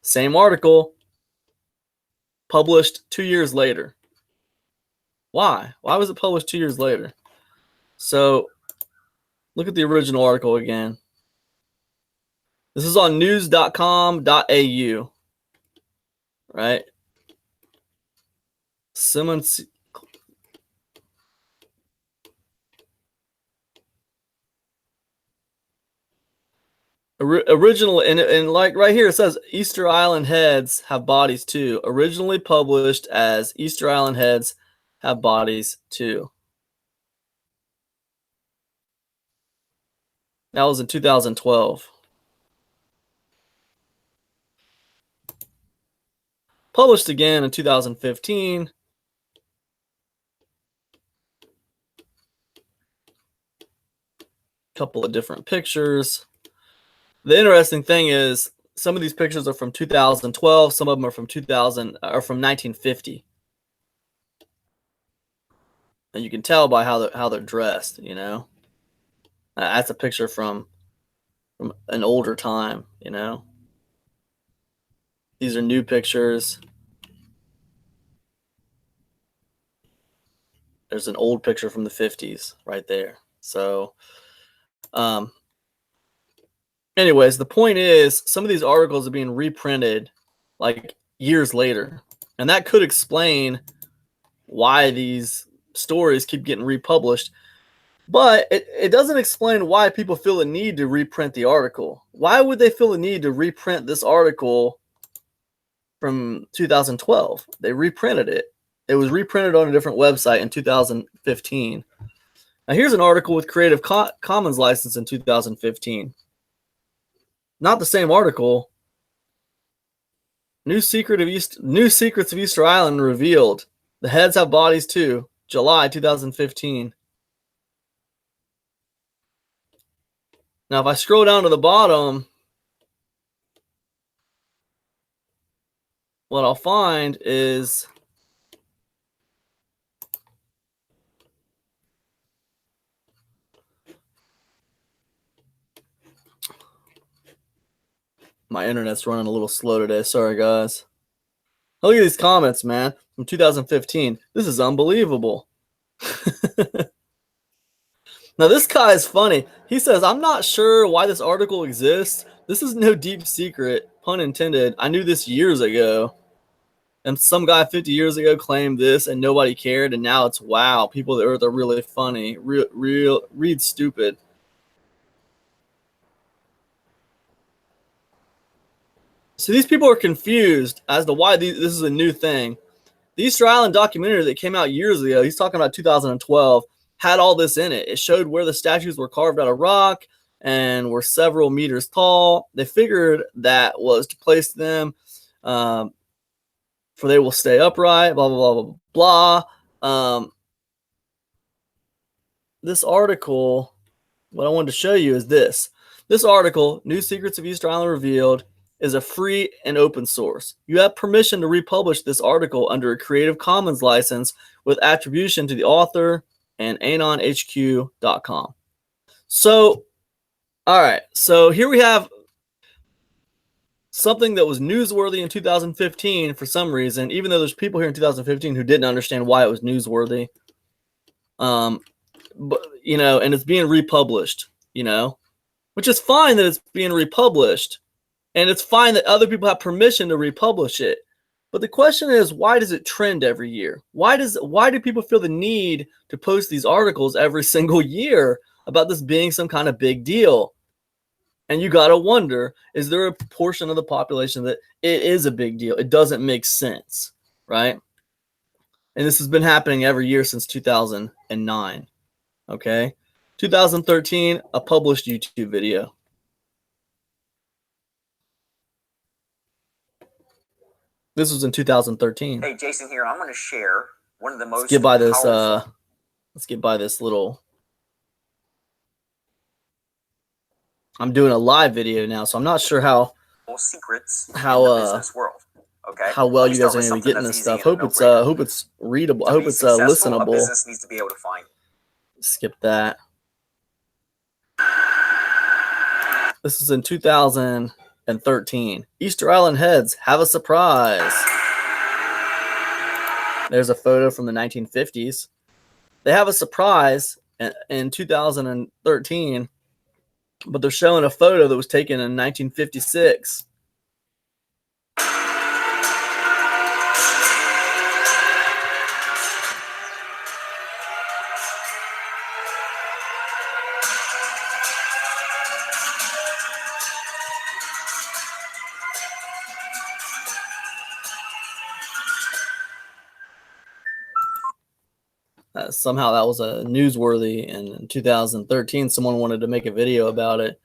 Same article, published 2 years later. Why? Why was it published 2 years later? So, look at the original article again. This is on news.com.au, right? Simmons. Original, and like right here it says Easter Island heads have bodies too. Originally published as Easter Island heads have bodies too. That was in 2012. Published again in 2015. Couple of different pictures. The interesting thing is some of these pictures are from 2012, some of them are from 1950. And you can tell by how they're dressed, you know. That's a picture from an older time, you know. These are new pictures. There's an old picture from the 50s right there. So, anyways, the point is some of these articles are being reprinted like years later. And that could explain why these stories keep getting republished. But it doesn't explain why people feel a need to reprint the article. Why would they feel a need to reprint this article from 2012. They reprinted it. It was reprinted on a different website in 2015. Now here's an article with Creative Commons license in 2015. Not the same article. New secrets of Easter Island revealed. The heads have bodies too. July 2015. Now if I scroll down to the bottom, what I'll find is my internet's running a little slow today. Sorry, guys. Look at these comments, man, from 2015. This is unbelievable. Now, this guy is funny. He says, I'm not sure why this article exists. This is no deep secret, pun intended. I knew this years ago. And some guy 50 years ago claimed this and nobody cared. And now it's, wow, people that are really funny. Read stupid. So these people are confused as to why this is a new thing. The Easter Island documentary that came out years ago, he's talking about 2012, had all this in it. It showed where the statues were carved out of rock and were several meters tall. They figured that was to place them, for they will stay upright, blah, blah, blah, blah, blah. This article, what I wanted to show you is this. This article, New Secrets of Easter Island Revealed, is a free and open source. You have permission to republish this article under a Creative Commons license with attribution to the author and anonhq.com. So, all right. So here we have something that was newsworthy in 2015 for some reason, even though there's people here in 2015 who didn't understand why it was newsworthy. But, you know, and it's being republished, you know, which is fine that it's being republished. And it's fine that other people have permission to republish it. But the question is, why does it trend every year? Why do people feel the need to post these articles every single year about this being some kind of big deal? And you got to wonder, is there a portion of the population that it is a big deal? It doesn't make sense, right? And this has been happening every year since 2009, okay? 2013, a published YouTube video. This was in 2013. Hey, Jason here. I'm going to share one of the most Let's get by this. Let's get by this little. I'm doing a live video now, so I'm not sure how secrets in the business world. Okay. How well you guys are going to be getting this stuff. Hope it's readable. I hope it's listenable. A business needs to be able to find. Skip that. This is in 2013. Easter Island heads have a surprise. There's a photo from the 1950s. They have a surprise in 2013, but they're showing a photo that was taken in 1956. Somehow that was a newsworthy, and in 2013 someone wanted to make a video about it.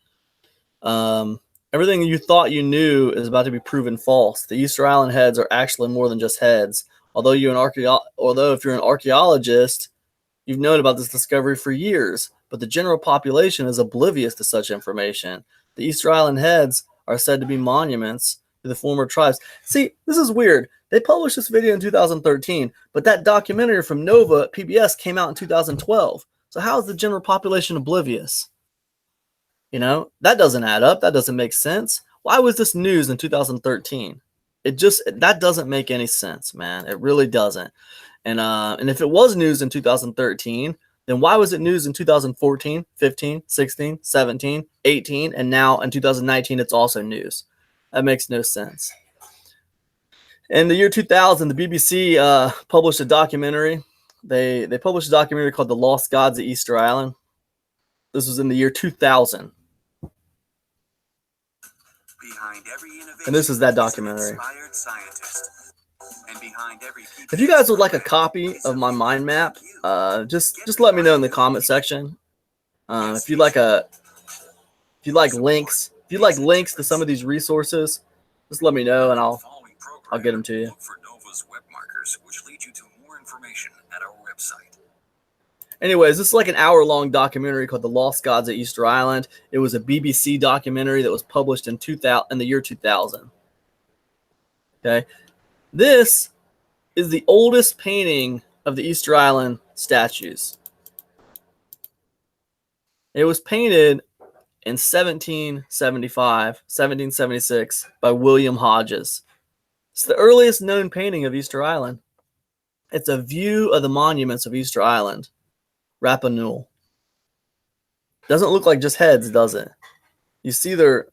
Everything you thought you knew is about to be proven false. The Easter Island heads are actually more than just heads. Although if you're an archaeologist, you've known about this discovery for years, but the general population is oblivious to such information. The Easter Island heads are said to be monuments to the former tribes. See, this is weird. They published this video in 2013, but that documentary from Nova PBS came out in 2012. So how is the general population oblivious? You know, that doesn't add up. That doesn't make sense. Why was this news in 2013? That doesn't make any sense, man. It really doesn't. And if it was news in 2013, then why was it news in 2014, 15, 16, 17, 18, and now in 2019 it's also news? That makes no sense. In the year 2000, the BBC published a documentary. They published a documentary called The Lost Gods of Easter Island. This was in the year 2000. Behind every innovation And this is that an documentary. inspired scientist. And behind every If you guys would like a copy of my mind map, just let me know in the comment section. If you like links, to some of these resources, just let me know and I'll get them to you. Look for Nova's web markers, which lead you to more information at our website. Anyways, this is like an hour-long documentary called The Lost Gods at Easter Island. It was a BBC documentary that was published in the year 2000. Okay, this is the oldest painting of the Easter Island statues. It was painted in 1776 by William Hodges. It's the earliest known painting of Easter Island. It's a view of the monuments of Easter Island. Rapa Nui. Doesn't look like just heads, does it? You see their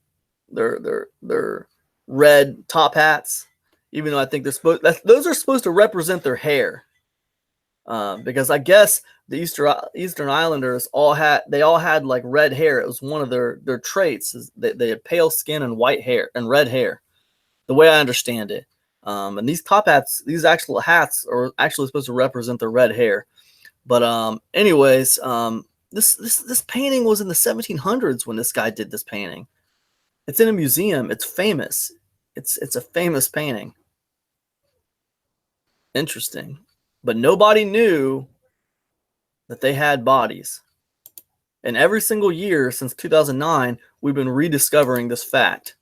red top hats, even though I think those are supposed to represent their hair. Because I guess the Eastern Islanders all had like red hair. It was one of their traits. They had pale skin and white hair and red hair, the way I understand it. And these top hats, these actual hats, are actually supposed to represent their red hair. But anyways, this painting was in the 1700s when this guy did this painting. It's in a museum. It's famous. It's a famous painting. Interesting. But nobody knew that they had bodies. And every single year since 2009, we've been rediscovering this fact.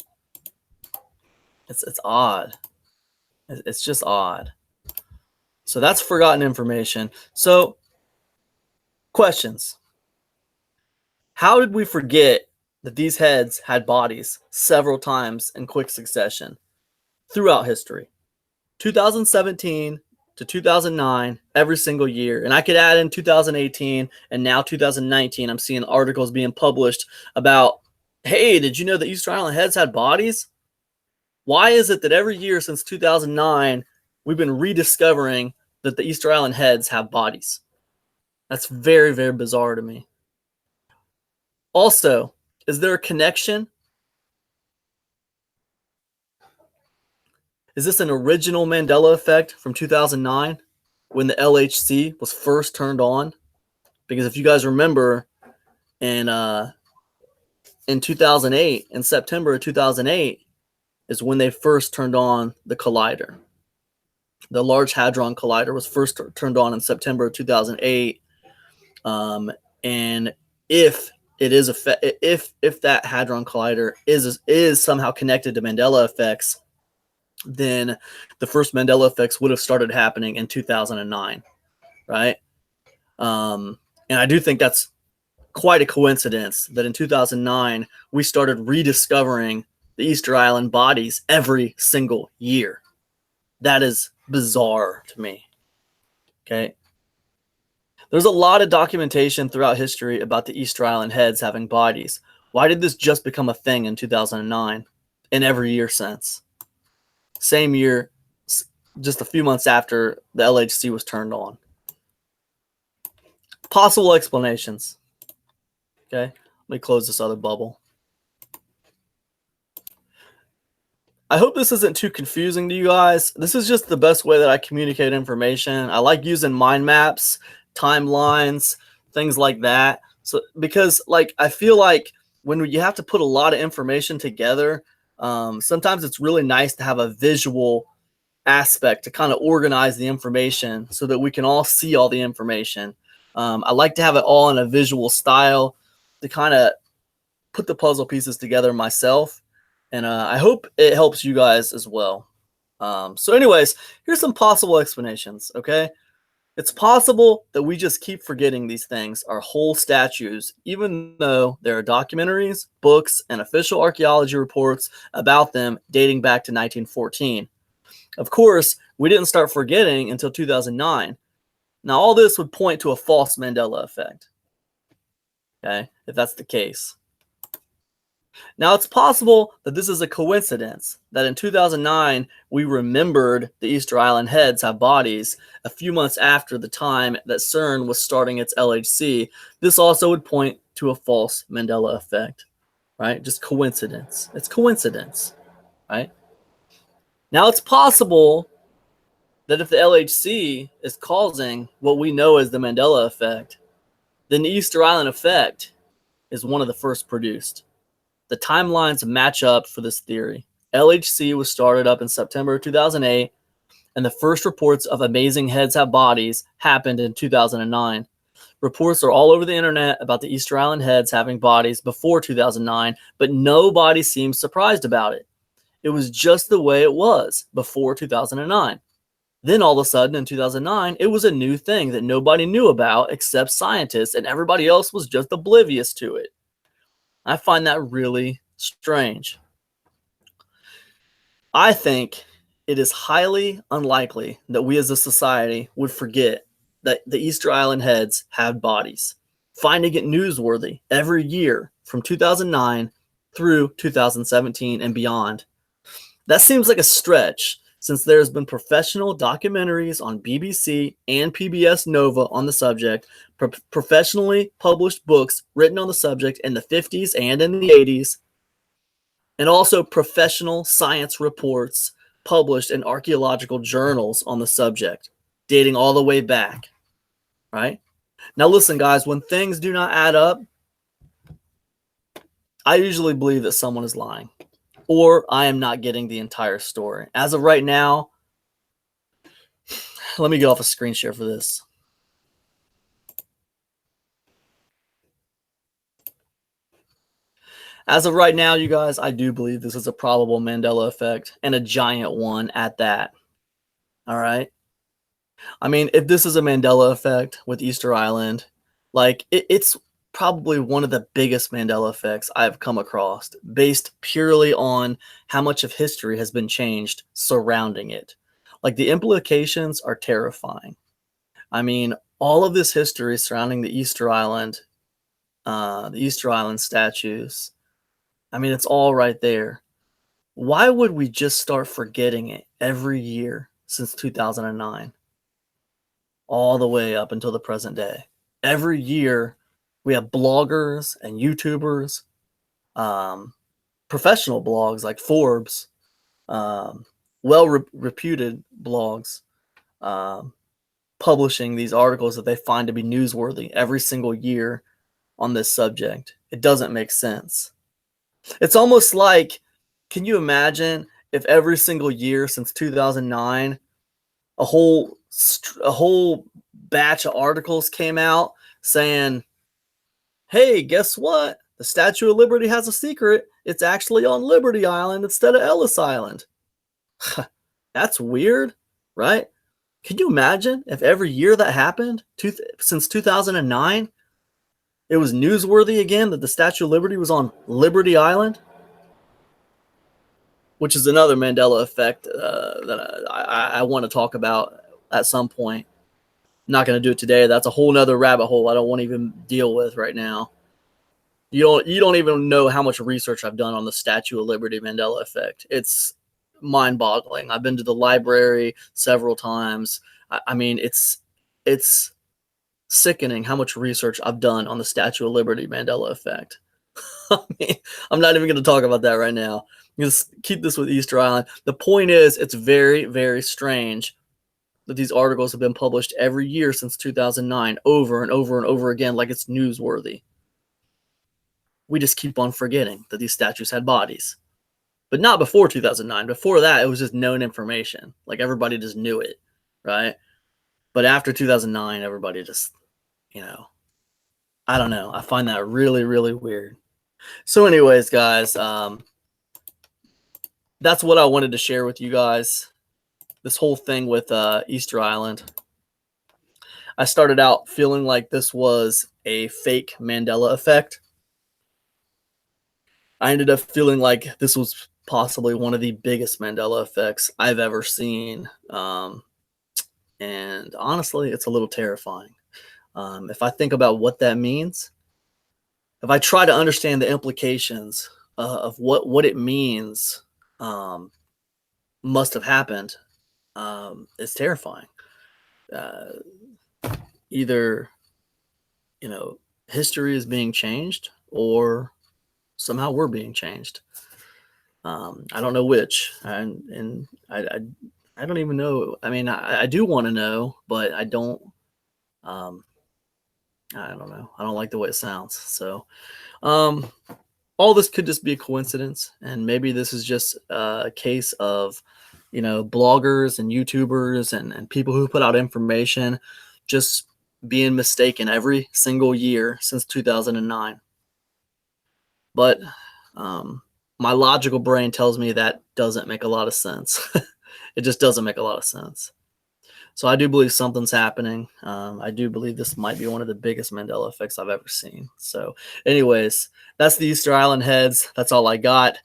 It's odd. It's just odd. So that's forgotten information. So, questions. How did we forget that these heads had bodies several times in quick succession throughout history? 2017 to 2009, every single year. And I could add in 2018 and now 2019. I'm seeing articles being published about, hey, did you know the Easter Island heads had bodies? Why is it that every year since 2009, we've been rediscovering that the Easter Island heads have bodies? That's very, very bizarre to me. Also, is there a connection? Is this an original Mandela effect from 2009 when the LHC was first turned on? Because if you guys remember, in 2008, in September of 2008, is when they first turned on the collider. The Large Hadron Collider was first turned on in September of 2008. And if it is if that Hadron Collider is somehow connected to Mandela effects, then the first Mandela effects would have started happening in 2009, right? And I do think that's quite a coincidence that in 2009 we started rediscovering the Easter Island bodies every single year. That is bizarre to me. Okay. There's a lot of documentation throughout history about the Easter Island heads having bodies. Why did this just become a thing in 2009 and every year since? Same year, just a few months after the LHC was turned on. Possible explanations. Okay, let me close this other bubble. I hope this isn't too confusing to you guys. This is just the best way that I communicate information. I like using mind maps, timelines, things like that. So because I feel like when you have to put a lot of information together, sometimes it's really nice to have a visual aspect to kind of organize the information so that we can all see all the information. I like to have it all in a visual style to kind of put the puzzle pieces together myself. And I hope it helps you guys as well. So anyways, here's some possible explanations, okay? It's possible that we just keep forgetting these things are whole statues, even though there are documentaries, books, and official archaeology reports about them dating back to 1914. Of course, we didn't start forgetting until 2009. Now, all this would point to a false Mandela effect, okay, if that's the case. Now, it's possible that this is a coincidence, that in 2009, we remembered the Easter Island heads have bodies a few months after the time that CERN was starting its LHC. This also would point to a false Mandela effect. right? Just coincidence. It's coincidence, right? Now, it's possible that if the LHC is causing what we know as the Mandela effect, then the Easter Island effect is one of the first produced. The timelines match up for this theory. LHC was started up in September 2008, and the first reports of amazing heads have bodies happened in 2009. Reports are all over the internet about the Easter Island heads having bodies before 2009, but nobody seems surprised about it. It was just the way it was before 2009. Then all of a sudden in 2009, it was a new thing that nobody knew about except scientists, and everybody else was just oblivious to it. I find that really strange. I think it is highly unlikely that we as a society would forget that the Easter Island heads had bodies, finding it newsworthy every year from 2009 through 2017 and beyond. That seems like a stretch, since there has been professional documentaries on BBC and PBS Nova on the subject, professionally published books written on the subject in the 50s and in the 80s, and also professional science reports published in archaeological journals on the subject, dating all the way back, right? Now listen, guys, when things do not add up, I usually believe that someone is lying, or I am not getting the entire story. As of right now, let me get off a screen share for this. As of right now, you guys, I do believe this is a probable Mandela effect, and a giant one at that. All right? I mean, if this is a Mandela effect with Easter Island, like it's probably one of the biggest Mandela effects I've come across, based purely on how much of history has been changed surrounding it. Like, the implications are terrifying. I mean, all of this history surrounding the Easter Island statues, I mean, it's all right there. Why would we just start forgetting it every year since 2009? All the way up until the present day. Every year, we have bloggers and YouTubers, professional blogs like Forbes, well-reputed blogs, publishing these articles that they find to be newsworthy every single year on this subject. It doesn't make sense. It's almost like, can you imagine if every single year since 2009, a whole batch of articles came out saying, hey, guess what? The Statue of Liberty has a secret. It's actually on Liberty Island instead of Ellis Island. That's weird, right? Can you imagine if every year that happened since 2009, it was newsworthy again that the Statue of Liberty was on Liberty Island? Which is another Mandela effect that I want to talk about at some point. I'm not going to do it today. That's a whole nother rabbit hole I don't want to even deal with right now. You don't even know how much research I've done on the Statue of Liberty Mandela effect. It's mind-boggling. I've been to the library several times. I mean, it's sickening how much research I've done on the Statue of Liberty Mandela effect. I mean, I'm not even going to talk about that right now. Just keep this with Easter Island. The point is, it's very, very strange that these articles have been published every year since 2009, over and over and over again, like it's newsworthy. We just keep on forgetting that these statues had bodies. But not before 2009. Before that, it was just known information. Like, everybody just knew it, right? But after 2009, everybody just, I don't know. I find that really, really weird. So anyways, guys, that's what I wanted to share with you guys. This whole thing with Easter Island. I started out feeling like this was a fake Mandela effect. I ended up feeling like this was possibly one of the biggest Mandela effects I've ever seen. And honestly, it's a little terrifying. If I think about what that means, if I try to understand the implications of what it means must have happened, it's terrifying. Either, history is being changed, or somehow we're being changed. I don't know which, and I don't even know. I mean, I do want to know, but I don't. I don't know. I don't like the way it sounds. So, all this could just be a coincidence, and maybe this is just a case of, bloggers and YouTubers and people who put out information just being mistaken every single year since 2009. But my logical brain tells me that doesn't make a lot of sense. It just doesn't make a lot of sense. So I do believe something's happening. I do believe this might be one of the biggest Mandela effects I've ever seen. So anyways, that's the Easter Island heads. That's all I got.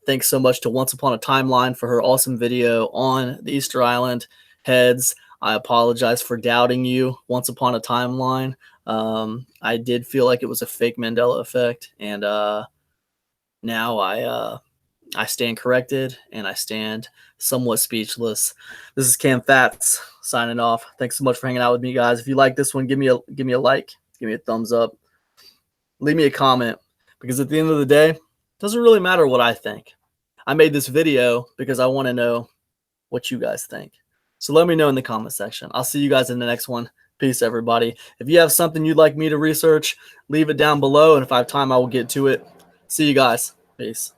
Thanks so much to Once Upon a Timeline for her awesome video on the Easter Island heads. I apologize for doubting you, Once Upon a Timeline. I did feel like it was a fake Mandela effect, and now I stand corrected, and I stand somewhat speechless. This is Cam Fats signing off. Thanks so much for hanging out with me, guys. If you like this one, give me a like, give me a thumbs up, leave me a comment, because at the end of the day, it doesn't really matter what I think. I made this video because I want to know what you guys think. So let me know in the comment section. I'll see you guys in the next one. Peace, everybody. If you have something you'd like me to research, leave it down below, and if I have time, I will get to it. See you guys. Peace.